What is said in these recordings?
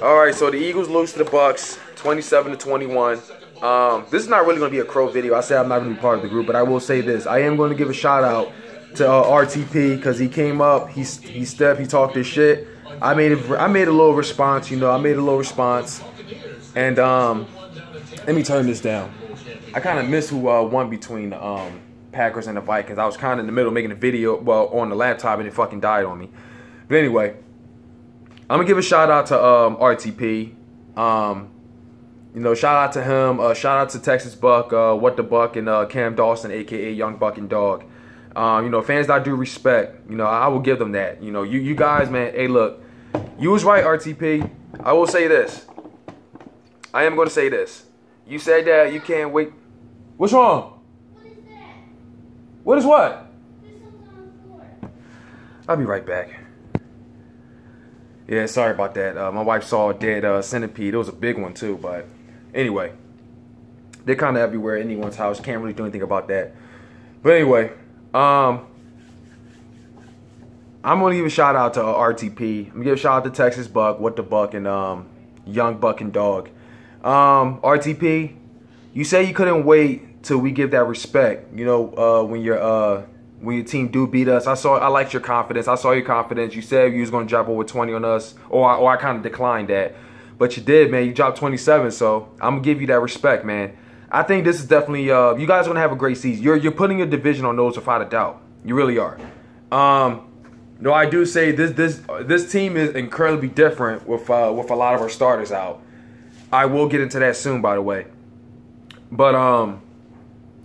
All right, so the Eagles lose to the Bucs, 27-21. This is not really going to be a Crow video. I said I'm not going to be part of the group, but I will say this. I am going to give a shout out to RTP because he came up, he stepped, he talked his shit. I made a little response, you know. I made a little response, and let me turn this down. I kind of missed who won between the Packers and the Vikings. I was kind of in the middle making a video, well, on the laptop, and it fucking died on me. But anyway, I'm gonna give a shout out to RTP. You know, shout out to him. Shout out to Texas Buck, What the Buck, and Cam Dawson, aka Young Buck and Dog. You know, fans that I do respect, you know, I will give them that. You know, you guys, man, hey, look, you was right, RTP. I will say this. I am going to say this. You said that you can't wait. What's wrong? What is that? What is what? There's something on the floor. I'll be right back. Yeah, sorry about that. My wife saw a dead centipede. It was a big one, too, but anyway. They're kind of everywhere in anyone's house. Can't really do anything about that. But anyway. I'm gonna give a shout out to RTP. I'm gonna give a shout out to Texas Buck, What the Buck, and Young Buck and Dog. RTP, you say you couldn't wait till we give that respect. You know, when your team do beat us. I liked your confidence. I saw your confidence. You said you was gonna drop over 20 on us, or I kind of declined that, but you did, man. You dropped 27, so I'm gonna give you that respect, man. I think this is definitely you guys are gonna have a great season. You're putting your division on those without a doubt. You really are. No, I do say this team is incredibly different with a lot of our starters out. I will get into that soon, by the way. But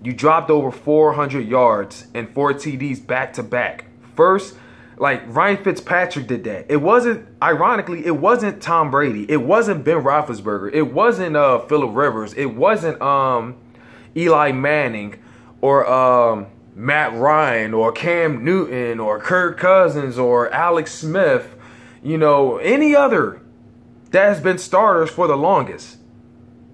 you dropped over 400 yards and 4 TDs back to back. First, like Ryan Fitzpatrick did that. It wasn't, ironically, it wasn't Tom Brady. It wasn't Ben Roethlisberger. It wasn't Phillip Rivers. It wasn't Eli Manning or Matt Ryan or Cam Newton or Kirk Cousins or Alex Smith. You know, any other that has been starters for the longest.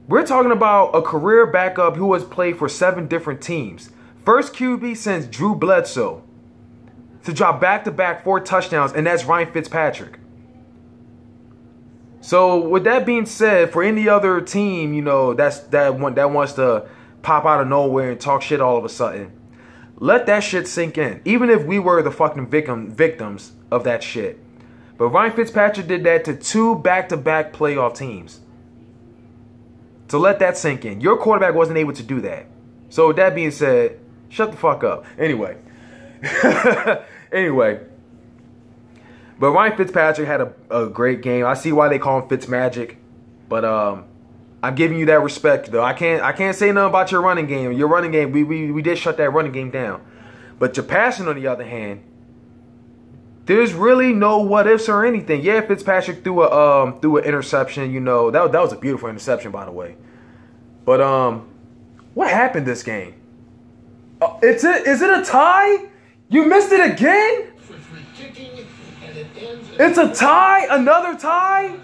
We're talking about a career backup who has played for 7 different teams. First QB since Drew Bledsoe to drop back-to-back 4 touchdowns, and that's Ryan Fitzpatrick. So with that being said, for any other team, you know, that wants to pop out of nowhere and talk shit all of a sudden, let that shit sink in. Even if we were the fucking victims of that shit. But Ryan Fitzpatrick did that to 2 back-to-back playoff teams. So let that sink in. Your quarterback wasn't able to do that. So with that being said, shut the fuck up. Anyway. Anyway, but Ryan Fitzpatrick had a great game. I see why they call him Fitzmagic, but I'm giving you that respect though. I can't say nothing about your running game. Your running game, we did shut that running game down. But your passing, on the other hand, there's really no what ifs or anything. Yeah, Fitzpatrick threw an interception. You know, that was a beautiful interception, by the way. But what happened this game? Is it a tie? You missed it again? It's a tie? Another tie?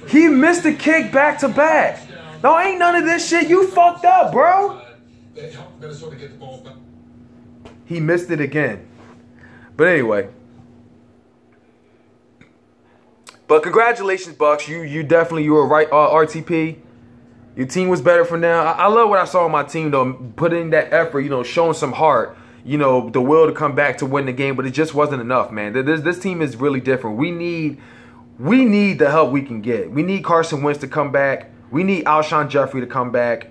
He missed the kick back to back. No, ain't none of this shit. You fucked up, bro. He missed it again. But anyway. But congratulations, Bucs. You were right, RTP. Your team was better for now. I love what I saw on my team, though. Putting in that effort, you know, showing some heart, you know, the will to come back to win the game. But it just wasn't enough, man. This team is really different. We need the help we can get. We need Carson Wentz to come back. We need Alshon Jeffrey to come back.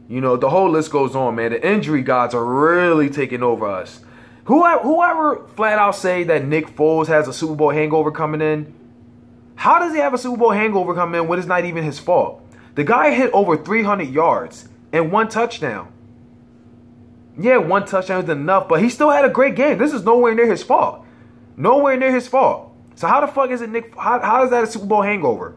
You know, the whole list goes on, man. The injury gods are really taking over us. Whoever flat out say that Nick Foles has a Super Bowl hangover coming in, how does he have a Super Bowl hangover coming in when it's not even his fault? The guy hit over 300 yards and 1 touchdown. Yeah, 1 touchdown is enough, but he still had a great game. This is nowhere near his fault. Nowhere near his fault. So how the fuck is it Nick? How is that a Super Bowl hangover?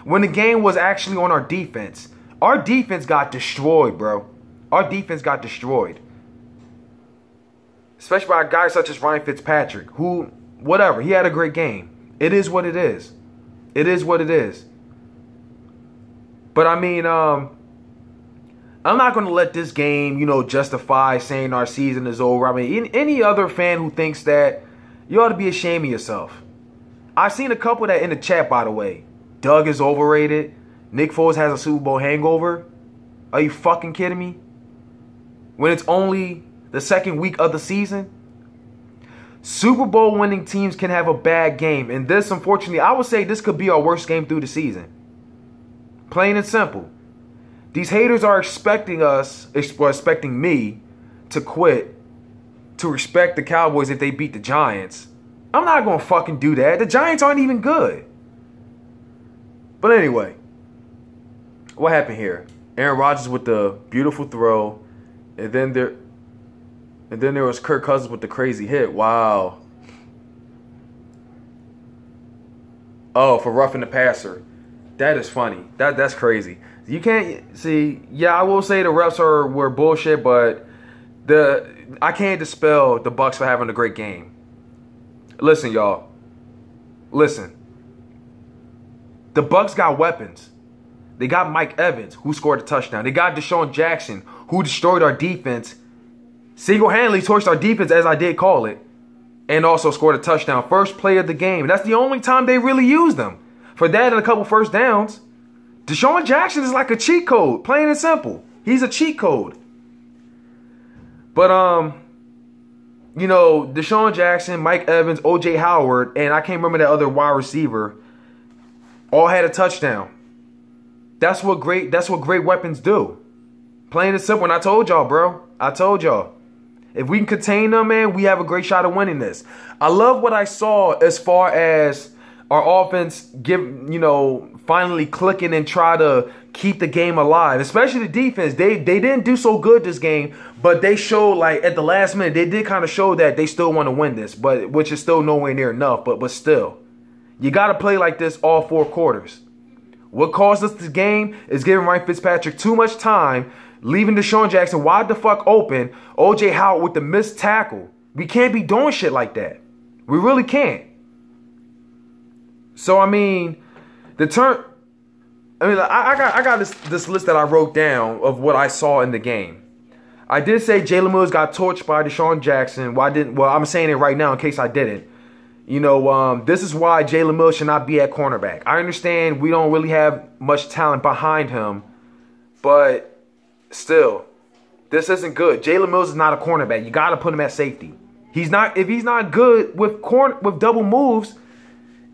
When the game was actually on our defense. Our defense got destroyed, bro. Our defense got destroyed. Especially by a guy such as Ryan Fitzpatrick, who, whatever, he had a great game. It is what it is. It is what it is. But I mean, I'm not going to let this game, justify saying our season is over. I mean, any other fan who thinks that, you ought to be ashamed of yourself. I've seen a couple that in the chat, by the way. Doug is overrated. Nick Foles has a Super Bowl hangover. Are you fucking kidding me? When it's only the second week of the season? Super Bowl winning teams can have a bad game. And this, unfortunately, I would say this could be our worst game through the season. Plain and simple. These haters are expecting me to quit, to respect the Cowboys if they beat the Giants. I'm not going to fucking do that. The Giants aren't even good. But anyway, what happened here? Aaron Rodgers with the beautiful throw, and then there was Kirk Cousins with the crazy hit. Wow. Oh, for roughing the passer. That is funny. That's crazy. You can't see. Yeah, I will say the refs were bullshit, but I can't dispel the Bucs for having a great game. Listen, y'all. Listen. The Bucs got weapons. They got Mike Evans, who scored a touchdown. They got Deshaun Jackson, who destroyed our defense. Single-handedly torched our defense, as I did call it. And also scored a touchdown. First play of the game. That's the only time they really used them. For that and a couple first downs. Deshaun Jackson is like a cheat code. Plain and simple. He's a cheat code. But, Deshaun Jackson, Mike Evans, O.J. Howard, and I can't remember that other wide receiver, all had a touchdown. That's what great weapons do. Plain and simple. And I told y'all, bro. I told y'all. If we can contain them, man, we have a great shot of winning this. I love what I saw as far as our offense finally clicking and try to keep the game alive. Especially the defense. They didn't do so good this game, but they showed, like, at the last minute, they did kind of show that they still want to win this, but which is still nowhere near enough, but still. You got to play like this all 4 quarters. What caused us this game is giving Ryan Fitzpatrick too much time, leaving Deshaun Jackson wide the fuck open, O.J. Howard with the missed tackle. We can't be doing shit like that. We really can't. So, I mean, I got this list that I wrote down of what I saw in the game. I did say Jalen Mills got torched by Deshaun Jackson. Well, I'm saying it right now in case I didn't. This is why Jalen Mills should not be at cornerback. I understand we don't really have much talent behind him, but still, this isn't good. Jalen Mills is not a cornerback. You got to put him at safety. If he's not good with double moves,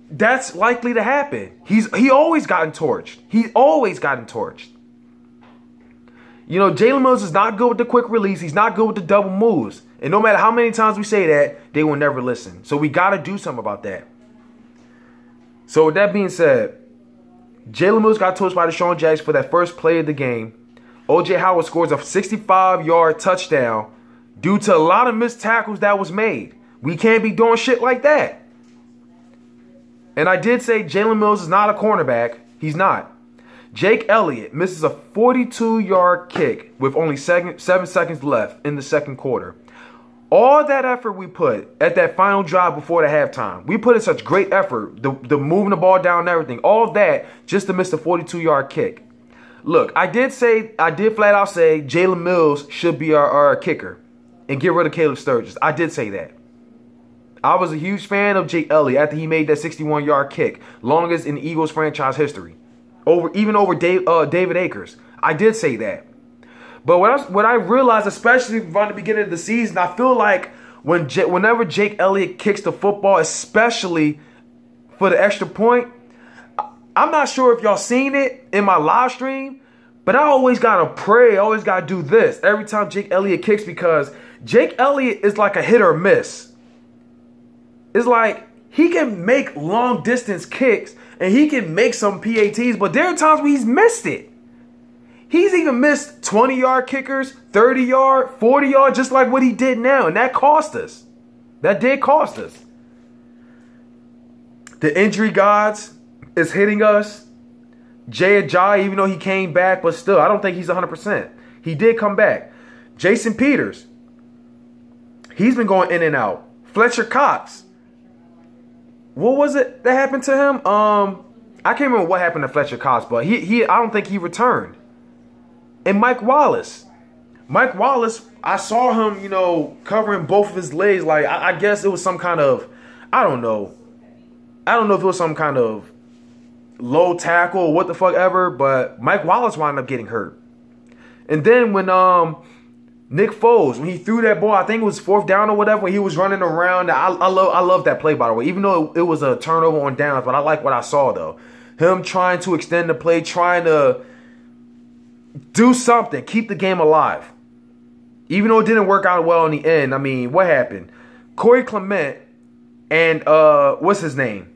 that's likely to happen. He always gotten torched. Jalen Mills is not good with the quick release. He's not good with the double moves. And no matter how many times we say that, they will never listen. So we got to do something about that. So with that being said, Jalen Mills got torched by Deshaun Jackson for that first play of the game. O.J. Howard scores a 65-yard touchdown due to a lot of missed tackles that was made. We can't be doing shit like that. And I did say Jalen Mills is not a cornerback. He's not. Jake Elliott misses a 42-yard kick with only 7 seconds left in the second quarter. All that effort we put at that final drive before the halftime, we put in such great effort, the moving the ball down and everything, all that just to miss the 42-yard kick. Look, I did flat out say Jalen Mills should be our kicker and get rid of Caleb Sturgis. I did say that. I was a huge fan of Jake Elliott after he made that 61-yard kick, longest in Eagles franchise history, even over David Akers. I did say that. But what I realized, especially from the beginning of the season, I feel like whenever Jake Elliott kicks the football, especially for the extra point, I'm not sure if y'all seen it in my live stream, but I always got to pray, I always got to do this every time Jake Elliott kicks, because Jake Elliott is like a hit or miss. It's like he can make long distance kicks and he can make some PATs, but there are times where he's missed it. He's even missed 20-yard kickers, 30-yard, 40-yard, just like what he did now. And that cost us. That did cost us. The injury gods is hitting us. Jay Ajayi, even though he came back, but still, I don't think he's 100%. He did come back. Jason Peters. He's been going in and out. Fletcher Cox. What was it that happened to him? I can't remember what happened to Fletcher Cox, but I don't think he returned. And Mike Wallace. Mike Wallace, I saw him, you know, covering both of his legs. Like, I guess it was some kind of, I don't know. I don't know if it was some kind of low tackle or what the fuck ever, but Mike Wallace wound up getting hurt. And then when Nick Foles, when he threw that ball, I think it was 4th down or whatever, when he was running around. I love that play, by the way, even though it was a turnover on downs, but I like what I saw, though. Him trying to extend the play, trying to do something, keep the game alive. Even though it didn't work out well in the end. I mean, what happened? Corey Clement and, what's his name?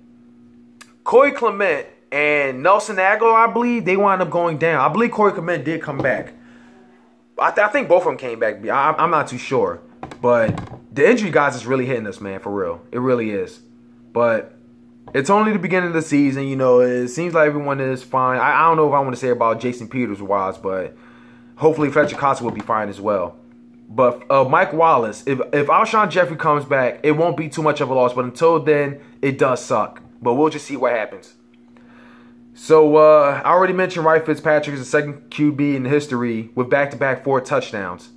Corey Clement and Nelson Aguilar, I believe, they wound up going down. I believe Corey Clement did come back. I think both of them came back. I'm not too sure. But the injury, guys, is really hitting us, man, for real. It really is. But it's only the beginning of the season. You know, it seems like everyone is fine. I don't know if I want to say about Jason Peters-Wise, but hopefully Fletcher Cox will be fine as well. But Mike Wallace, if Alshon Jeffrey comes back, it won't be too much of a loss. But until then, it does suck. But we'll just see what happens. So, I already mentioned Ryan Fitzpatrick is the second QB in history with back-to-back 4 touchdowns.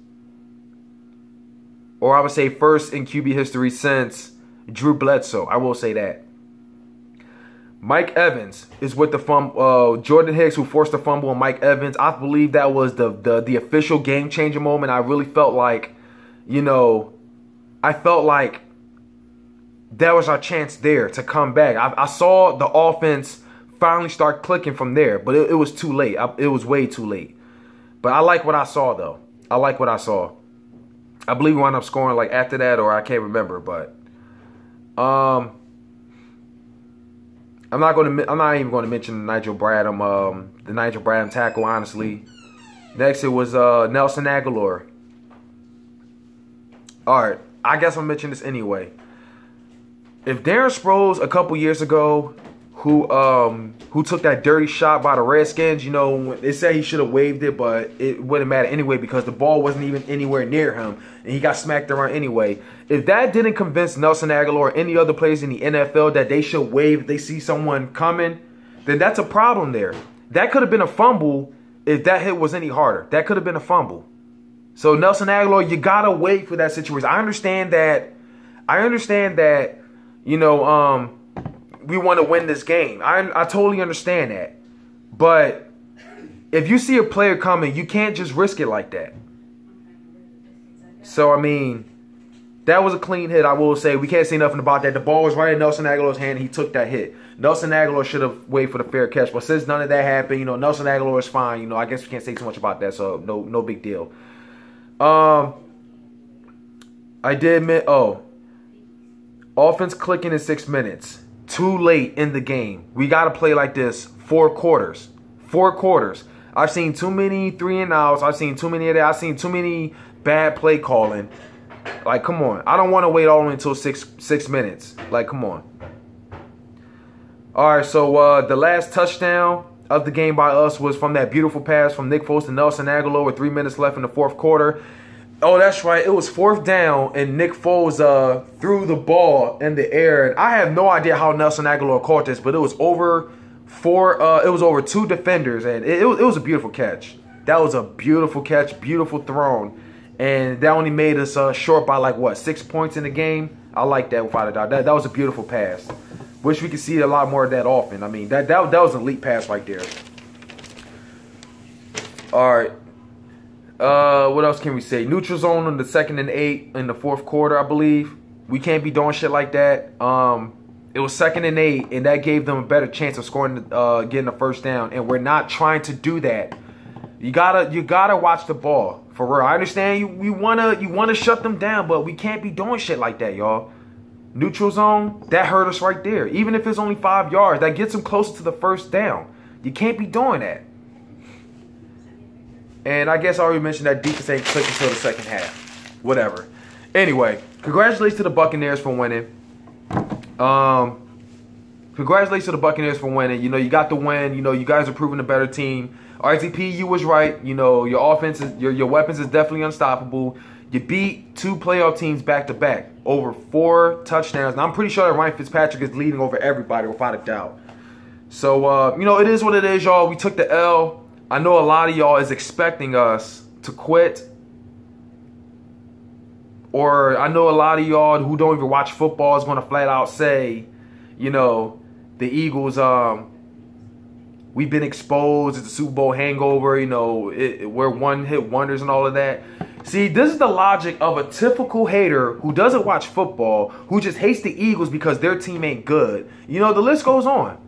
Or I would say first in QB history since Drew Bledsoe. I will say that. Mike Evans is with the fumble. Jordan Hicks, who forced the fumble on Mike Evans. I believe that was the official game-changer moment. I really felt like, you know, I felt like that was our chance there to come back. I saw the offense finally start clicking from there, but it was too late. It was way too late. But I like what I saw, though. I like what I saw. I believe we wound up scoring like after that, or I can't remember. But I'm not even going to mention Nigel Bradham, the Nigel Bradham tackle. Honestly, next it was Nelson Aguilar. All right, I guess I'll mention this anyway. If Darren Sproles a couple years ago, who took that dirty shot by the Redskins, you know, they said he should have waved it, but it wouldn't matter anyway because the ball wasn't even anywhere near him, and he got smacked around anyway. If that didn't convince Nelson Aguilar or any other players in the NFL that they should wave if they see someone coming, then that's a problem there. That could have been a fumble if that hit was any harder. That could have been a fumble. So Nelson Aguilar, you gotta wait for that situation. I understand that, you know, we want to win this game. I totally understand that. But if you see a player coming, you can't just risk it like that. So, I mean, that was a clean hit, I will say. We can't say nothing about that. The ball was right in Nelson Aguilar's hand, and he took that hit. Nelson Aguilar should have waited for the fair catch. But since none of that happened, you know, Nelson Aguilar is fine. You know, I guess we can't say too much about that, so no big deal. I did admit, offense clicking in 6 minutes. Too late in the game. We got to play like this 4 quarters. 4 quarters. I've seen too many 3-and-outs. I've seen too many of that. I've seen too many bad play calling. Like, come on. I don't want to wait all the way until six minutes. Like, come on. All right, so the last touchdown of the game by us was from that beautiful pass from Nick Foles to Nelson Aguilar with 3 minutes left in the 4th quarter. Oh, that's right. It was 4th down, and Nick Foles threw the ball in the air. And I have no idea how Nelson Aguilar caught this, but it was over 2 defenders, and it was a beautiful catch. That was a beautiful catch, beautiful thrown, and that only made us short by like what, 6 points in the game. I like that without a doubt. That was a beautiful pass. Wish we could see a lot more of that often. I mean, that was an elite pass right there. All right. What else can we say? Neutral zone on the 2nd and 8 in the 4th quarter, I believe. We can't be doing shit like that. It was 2nd and 8, and that gave them a better chance of scoring, getting the 1st down. And we're not trying to do that. You gotta watch the ball for real. I understand you wanna shut them down, but we can't be doing shit like that, y'all. Neutral zone, that hurt us right there. Even if it's only 5 yards, that gets them closer to the 1st down. You can't be doing that. And I guess I already mentioned that defense ain't clicked until the 2nd half. Whatever. Anyway, congratulations to the Buccaneers for winning. Congratulations to the Buccaneers for winning. You know, you got the win. You know, you guys are proving a better team. RTP, you was right. You know, your offense, your weapons is definitely unstoppable. You beat 2 playoff teams back-to-back. Over 4 touchdowns. And I'm pretty sure that Ryan Fitzpatrick is leading over everybody without a doubt. So, you know, it is what it is, y'all. We took the L. I know a lot of y'all is expecting us to quit. Or I know a lot of y'all who don't even watch football is going to flat out say, you know, the Eagles, we've been exposed. It's a Super Bowl hangover. You know, we're one-hit wonders and all of that. See, this is the logic of a typical hater who doesn't watch football, who just hates the Eagles because their team ain't good. You know, the list goes on.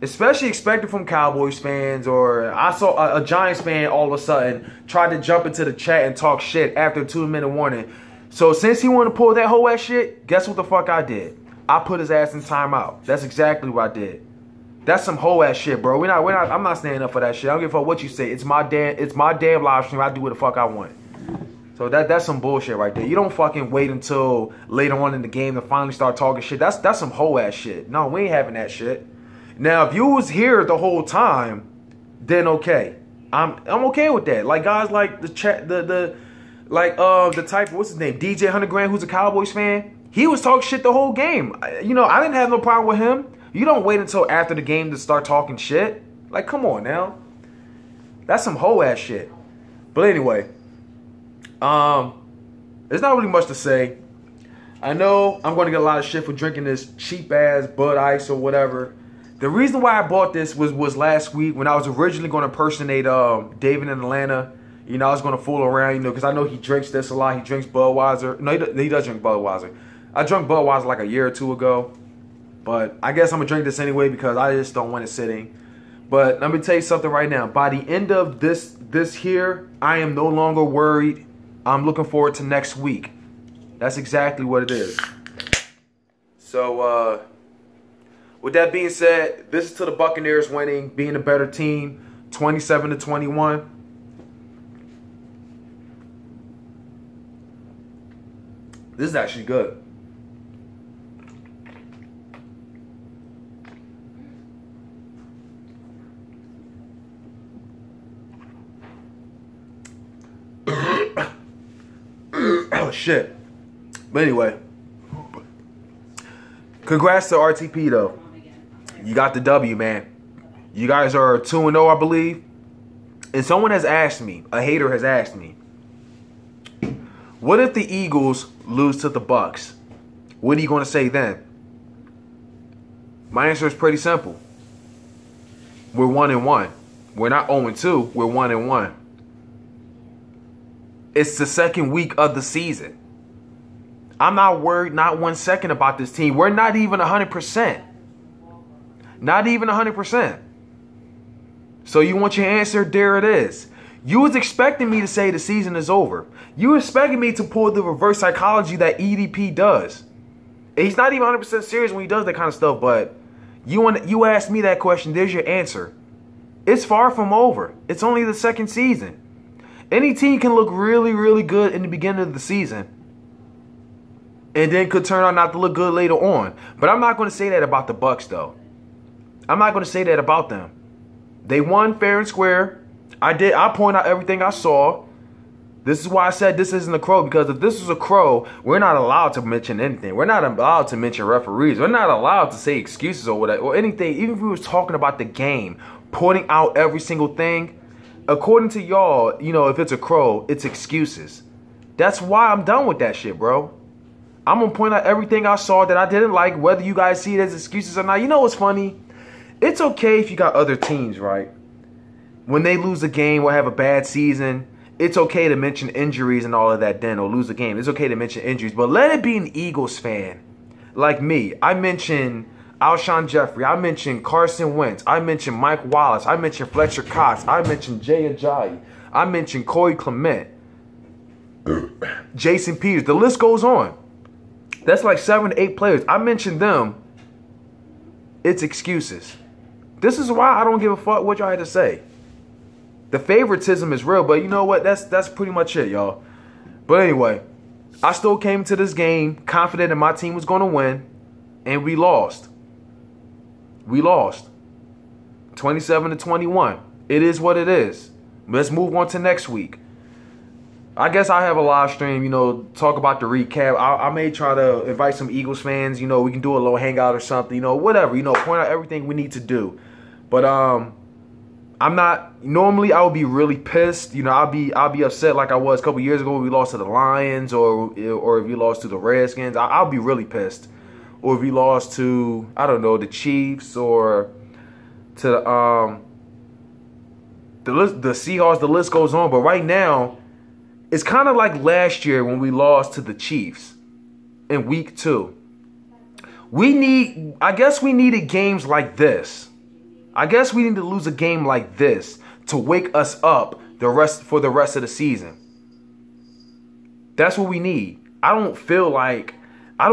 Especially expected from Cowboys fans, or I saw a Giants fan all of a sudden tried to jump into the chat and talk shit after a 2-minute warning. So since he wanted to pull that whole ass shit, guess what the fuck I did? I put his ass in timeout. That's exactly what I did. That's some whole ass shit, bro. I'm not standing up for that shit. I don't give a fuck what you say. It's my damn live stream. I do what the fuck I want. So that's some bullshit right there. You don't fucking wait until later on in the game to finally start talking shit. That's some whole ass shit. No, we ain't having that shit. Now, if you was here the whole time, then okay. I'm okay with that. Like guys like the type, what's his name, DJ 100 Grand, who's a Cowboys fan. He was talking shit the whole game. You know, I didn't have no problem with him. You don't wait until after the game to start talking shit. Like, come on now. That's some whole ass shit. But anyway, there's not really much to say. I know I'm going to get a lot of shit for drinking this cheap ass Bud Ice or whatever. The reason why I bought this was last week when I was originally going to impersonate David in Atlanta. You know, I was going to fool around, you know, because I know he drinks this a lot. He drinks Budweiser. No, he does drink Budweiser. I drank Budweiser like a year or two ago. But I guess I'm going to drink this anyway because I just don't want it sitting. But let me tell you something right now. By the end of this here, I am no longer worried. I'm looking forward to next week. That's exactly what it is. So, with that being said, this is to the Buccaneers winning, being a better team, 27-21. This is actually good. Oh, shit. But anyway, congrats to RTP, though. You got the W, man. You guys are 2-0, I believe. And someone has asked me, a hater has asked me, what if the Eagles lose to the Bucs? What are you going to say then? My answer is pretty simple. We're 1-1. We're not 0-2. We're 1-1. It's the second week of the season. I'm not worried not 1 second about this team. We're not even 100%. Not even 100%. So you want your answer? There it is. You was expecting me to say the season is over. You expecting me to pull the reverse psychology that EDP does. And he's not even 100% serious when he does that kind of stuff, but you asked me that question. There's your answer. It's far from over. It's only the second season. Any team can look really, really good in the beginning of the season and then could turn out not to look good later on. But I'm not going to say that about the Bucs, though. I'm not going to say that about them. They won fair and square. I point out everything I saw. This is why I said this isn't a crow, because if this was a crow, we're not allowed to mention anything. We're not allowed to mention referees. We're not allowed to say excuses or whatever, or anything. Even if we was talking about the game, pointing out every single thing, according to y'all, you know, if it's a crow, it's excuses. That's why I'm done with that shit, bro. I'm going to point out everything I saw that I didn't like, whether you guys see it as excuses or not. You know what's funny? It's okay if you got other teams, right? When they lose a game or have a bad season, it's okay to mention injuries and all of that then, or lose a game. It's okay to mention injuries. But let it be an Eagles fan like me. I mentioned Alshon Jeffrey. I mentioned Carson Wentz. I mentioned Mike Wallace. I mentioned Fletcher Cox. I mentioned Jay Ajayi. I mentioned Corey Clement. Jason Peters. The list goes on. That's like 7 to 8 players. I mentioned them. It's excuses. This is why I don't give a fuck what y'all had to say. The favoritism is real, but you know what? That's pretty much it, y'all. But anyway, I still came to this game confident that my team was going to win, and we lost. We lost. 27-21. It is what it is. Let's move on to next week. I guess I have a live stream, you know, talk about the recap. I may try to invite some Eagles fans, you know, we can do a little hangout or something, you know, whatever, you know, point out everything we need to do. But I'm not normally. I would be really pissed. You know, I'll be upset like I was a couple years ago when we lost to the Lions, or if we lost to the Redskins. I'll be really pissed. Or if we lost to, I don't know, the Chiefs, or to the Seahawks. The list goes on. But right now, it's kind of like last year when we lost to the Chiefs in week 2. I guess we needed games like this. I guess we need to lose a game like this to wake us up for the rest of the season. That's what we need. Not 1 second. I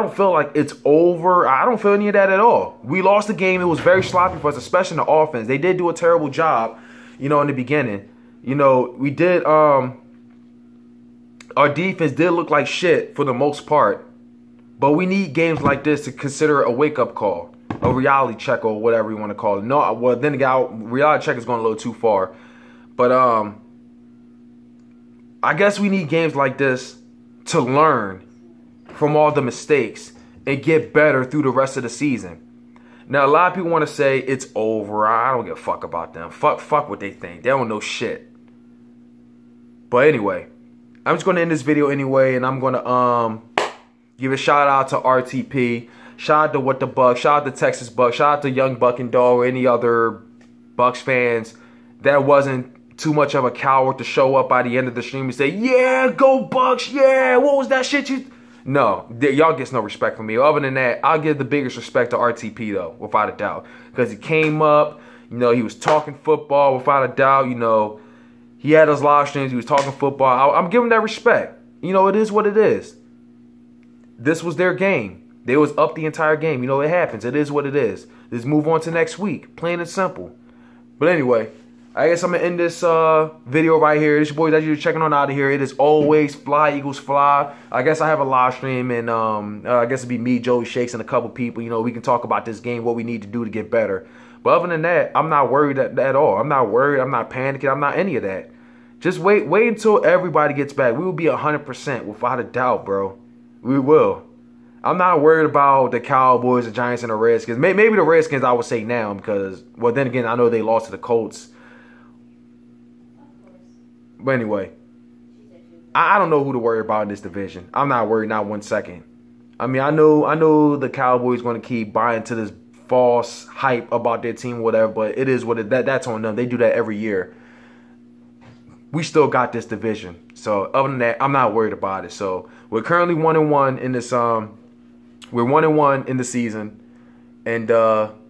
don't feel like it's over. I don't feel any of that at all. We lost the game. It was very sloppy for us, especially in the offense. They did do a terrible job, you know, in the beginning. You know, we did, our defense did look like shit for the most part. But we need games like this to consider a wake-up call. A reality check, or whatever you want to call it. No, well, then again, reality check is going a little too far. But I guess we need games like this to learn from all the mistakes and get better through the rest of the season. Now, a lot of people want to say it's over. I don't give a fuck about them. Fuck what they think. They don't know shit. But anyway, I'm just going to end this video anyway, and I'm going to give a shout out to RTP. Shout out to What the Bucs. Shout out to Texas Bucs. Shout out to Young Buck and Dog or any other Bucs fans that wasn't too much of a coward to show up by the end of the stream and say, yeah, go Bucs, yeah, what was that shit you... No, y'all gets no respect from me. Other than that, I'll give the biggest respect to RTP, though, without a doubt. Because he came up, you know, he was talking football, without a doubt, you know. He had his live streams, he was talking football. I'm giving that respect. You know, it is what it is. This was their game. They was up the entire game. You know, it happens. It is what it is. Let's move on to next week. Plain and simple. But anyway, I guess I'm going to end this video right here. It's your boys that you're checking on out of here. It is always Fly Eagles Fly. I guess I have a live stream, and I guess it'd be me, Joey Shakes, and a couple people. You know, we can talk about this game, what we need to do to get better. But other than that, I'm not worried at all. I'm not worried. I'm not panicking. I'm not any of that. Just wait until everybody gets back. We will be 100% without a doubt, bro. We will. I'm not worried about the Cowboys, the Giants, and the Redskins. Maybe the Redskins I would say now because, well, then again, I know they lost to the Colts. But anyway, I don't know who to worry about in this division. I'm not worried, not 1 second. I mean, I know the Cowboys going to keep buying to this false hype about their team, whatever, but it is what it that's on them. They do that every year. We still got this division. So other than that, I'm not worried about it. So we're currently 1-1 in this we're 1-1 in the season, and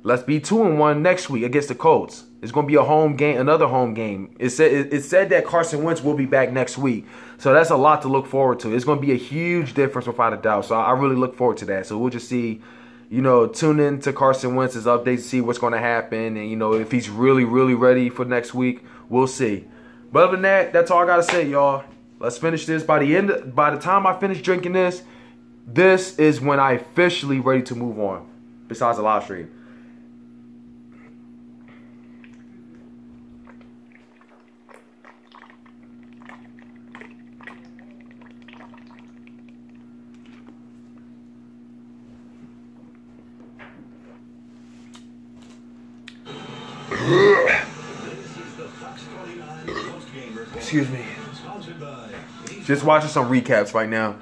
let's be 2-1 next week against the Colts. It's going to be a home game, another home game. It said that Carson Wentz will be back next week, so that's a lot to look forward to. It's going to be a huge difference without a doubt. So I really look forward to that. So we'll just see, you know, tune in to Carson Wentz's updates, see what's going to happen, and you know if he's really ready for next week. We'll see. But other than that, that's all I gotta say, y'all. Let's finish this. By the time I finish drinking this. This is when I officially ready to move on, besides the live stream. Excuse me. Just watching some recaps right now.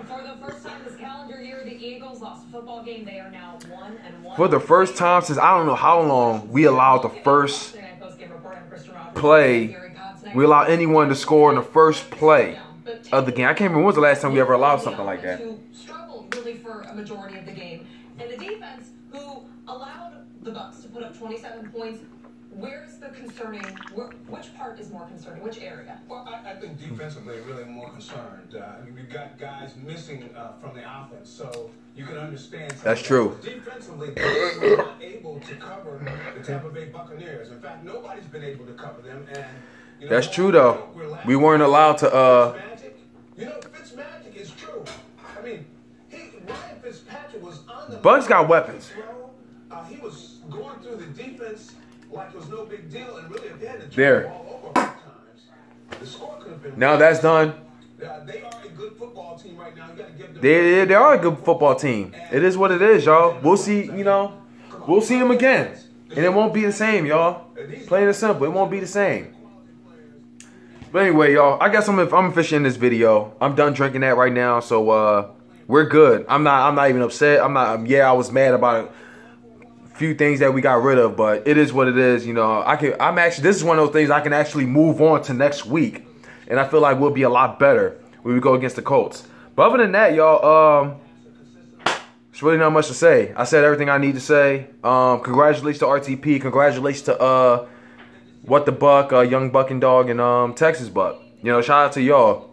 For the first time since I don't know how long, we allowed the first play. We allowed anyone to score in the first play of the game. I can't remember when was the last time we ever allowed something like that. Struggled really for a majority of the game, and the defense, who allowed the Bucs to put up 27 points. Where's the concerning? Which part is more concerning? Which area? Well, I think defensively, really more concerned. We've got guys missing from the offense, so you can understand. That's true. Defensively, we're not able to cover the Tampa Bay Buccaneers. In fact, nobody's been able to cover them. And you know, that's true, though. We weren't allowed to. You know, Fitzmagic is true. I mean, Ryan Fitzpatrick was on the. Bucs got weapons. He was going through the defense like it was no big deal, and really, if they had to there. All over times, the score could have been. Now that's done. They are a good football team right now. You got to give them. They are a good football team. It is what it is, y'all. We'll see. You know, we'll see them again. And it won't be the same, y'all. Plain and simple. It won't be the same. But anyway, y'all, I guess I'm officially in this video. I'm done drinking that right now, so we're good. I'm not even upset. I was mad about a few things that we got rid of, but it is what it is. You know, this is one of those things I can actually move on to next week. And I feel like we'll be a lot better when we go against the Colts. But other than that, y'all, there's really not much to say. I said everything I need to say. Congratulations to RTP. Congratulations to What the Buck, Young Buck and Dog, and Texas Buck. You know, shout out to y'all.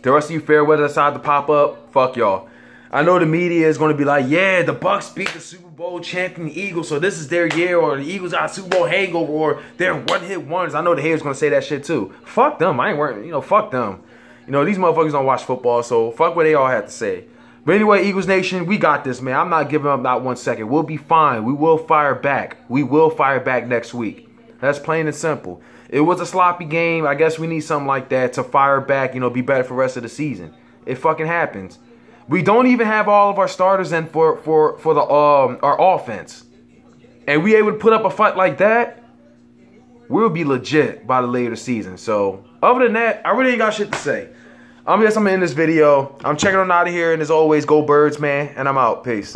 The rest of you fair weather decide to pop up, fuck y'all. I know the media is going to be like, yeah, the Bucs beat the Super Bowl champion Eagles, so this is their year, or the Eagles got a Super Bowl hangover, or they're one-hit wonders. I know the haters going to say that shit too. Fuck them. I ain't worried. You know, fuck them. You know, these motherfuckers don't watch football, so fuck what they all have to say. But anyway, Eagles Nation, we got this, man. I'm not giving up not 1 second. We'll be fine. We will fire back. We will fire back next week. That's plain and simple. It was a sloppy game. I guess we need something like that to fire back, you know, be better for the rest of the season. It fucking happens. We don't even have all of our starters in for the our offense. And we able to put up a fight like that, we'll be legit by the later season. So, other than that, I really ain't got shit to say. I'm gonna end this video. I'm checking on out of here, and as always, go Birds, man, and I'm out. Peace.